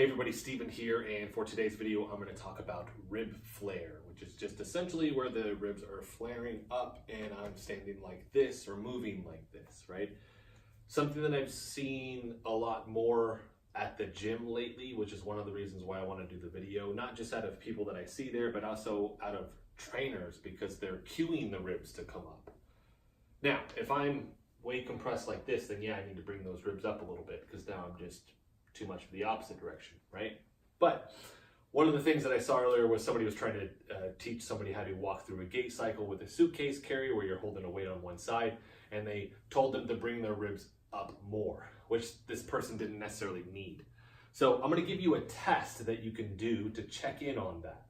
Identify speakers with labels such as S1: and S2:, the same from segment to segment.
S1: Hey everybody, Steven here, and for today's video I'm going to talk about rib flare, which is just essentially where the ribs are flaring up and I'm standing like this or moving like this, right? Something that I've seen a lot more at the gym lately, which is one of the reasons why I want to do the video, not just out of people that I see there, but also out of trainers because they're cueing the ribs to come up. Now, if I'm way compressed like this, then yeah, I need to bring those ribs up a little bit because now I'm just too much for the opposite direction, right? But one of the things that I saw earlier was somebody was trying to teach somebody how to walk through a gait cycle with a suitcase carrier where you're holding a weight on one side, and they told them to bring their ribs up more, which this person didn't necessarily need. So I'm going to give you a test that you can do to check in on that.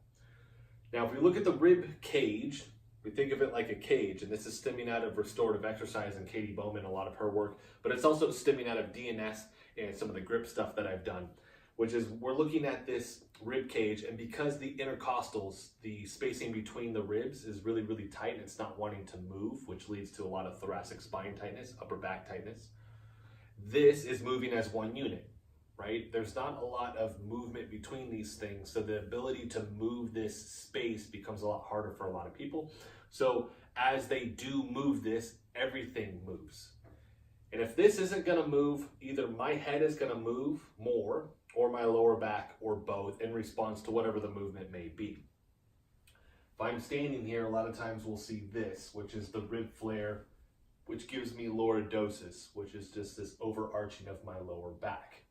S1: Now, if we look at the rib cage, we think of it like a cage, and this is stemming out of restorative exercise and Katy Bowman, a lot of her work, but it's also stemming out of DNS and some of the grip stuff that I've done, which is we're looking at this rib cage, and because the intercostals, the spacing between the ribs is really, really tight, and it's not wanting to move, which leads to a lot of thoracic spine tightness, upper back tightness. This is moving as one unit, right? There's not a lot of movement between these things, so the ability to move this space becomes a lot harder for a lot of people. So as they do move this, everything moves. And if this isn't gonna move, either my head is gonna move more or my lower back or both in response to whatever the movement may be. If I'm standing here, a lot of times we'll see this, which is the rib flare, which gives me lordosis, which is just this overarching of my lower back.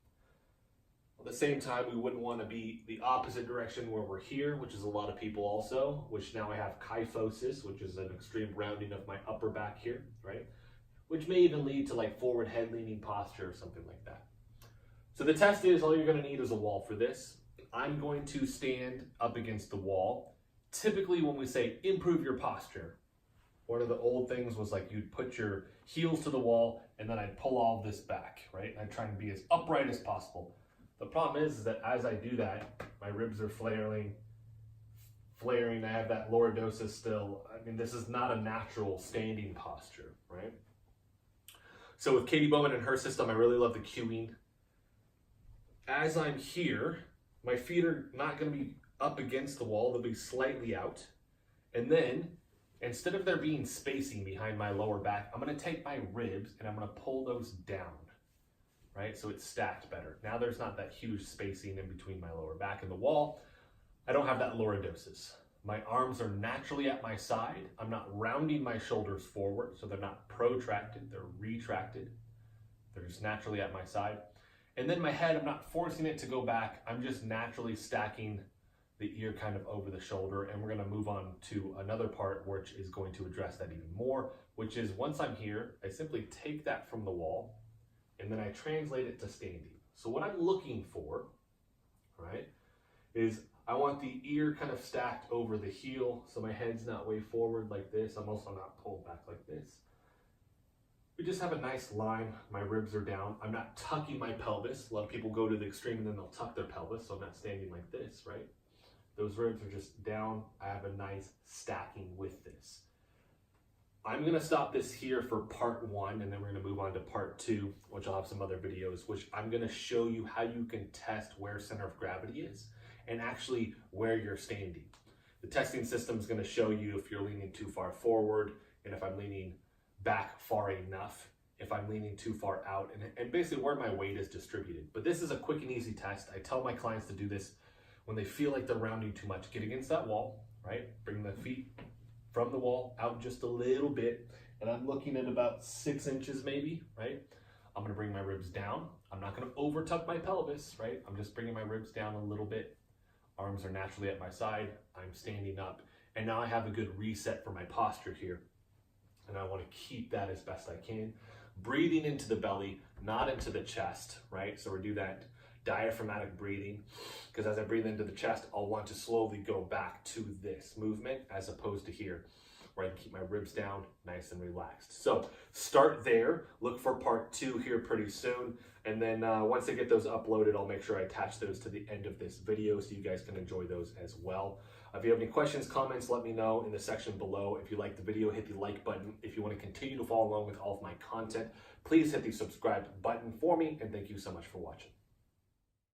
S1: At the same time, we wouldn't want to be the opposite direction where we're here, which is a lot of people also, which now I have kyphosis, which is an extreme rounding of my upper back here, right? Which may even lead to like forward head leaning posture or something like that. So the test is, all you're going to need is a wall for this. I'm going to stand up against the wall. Typically when we say improve your posture, one of the old things was like you'd put your heels to the wall and then I'd pull all this back, right? I'd try and be as upright as possible. The problem is that as I do that, my ribs are flaring, I have that lordosis still. I mean, this is not a natural standing posture, right? So with Katy Bowman and her system, I really love the cueing. As I'm here, my feet are not going to be up against the wall, they'll be slightly out. And then, instead of there being spacing behind my lower back, I'm going to take my ribs and I'm going to pull those down, right? So it's stacked better. Now there's not that huge spacing in between my lower back and the wall. I don't have that lordosis. My arms are naturally at my side. I'm not rounding my shoulders forward, so they're not protracted, they're retracted. They're just naturally at my side. And then my head, I'm not forcing it to go back. I'm just naturally stacking the ear kind of over the shoulder. And we're gonna move on to another part which is going to address that even more, which is once I'm here, I simply take that from the wall and then I translate it to standing. So what I'm looking for, right, is I want the ear kind of stacked over the heel, so my head's not way forward like this. I'm also not pulled back like this. We just have a nice line. My ribs are down. I'm not tucking my pelvis. A lot of people go to the extreme and then they'll tuck their pelvis, so I'm not standing like this, right? Those ribs are just down. I have a nice stacking with this. I'm gonna stop this here for part one, and then we're gonna move on to part two, which I'll have some other videos, which I'm gonna show you how you can test where center of gravity is and actually where you're standing. The testing system is going to show you if you're leaning too far forward and if I'm leaning back far enough, if I'm leaning too far out, and basically where my weight is distributed. But this is a quick and easy test. I tell my clients to do this when they feel like they're rounding too much. Get against that wall, right? Bring the feet from the wall out just a little bit, and I'm looking at about 6 inches maybe, right? I'm going to bring my ribs down. I'm not going to over tuck my pelvis, right? I'm just bringing my ribs down a little bit. Arms are naturally at my side. I'm standing up. And now I have a good reset for my posture here. And I want to keep that as best I can. Breathing into the belly, not into the chest, right? So we do that diaphragmatic breathing. Because as I breathe into the chest, I'll want to slowly go back to this movement as opposed to here, where I can keep my ribs down nice and relaxed. So start there. Look for part two here pretty soon. And then once I get those uploaded, I'll make sure I attach those to the end of this video so you guys can enjoy those as well. If you have any questions, comments, let me know in the section below. If you like the video, hit the like button. If you want to continue to follow along with all of my content, please hit the subscribe button for me. And thank you so much for watching.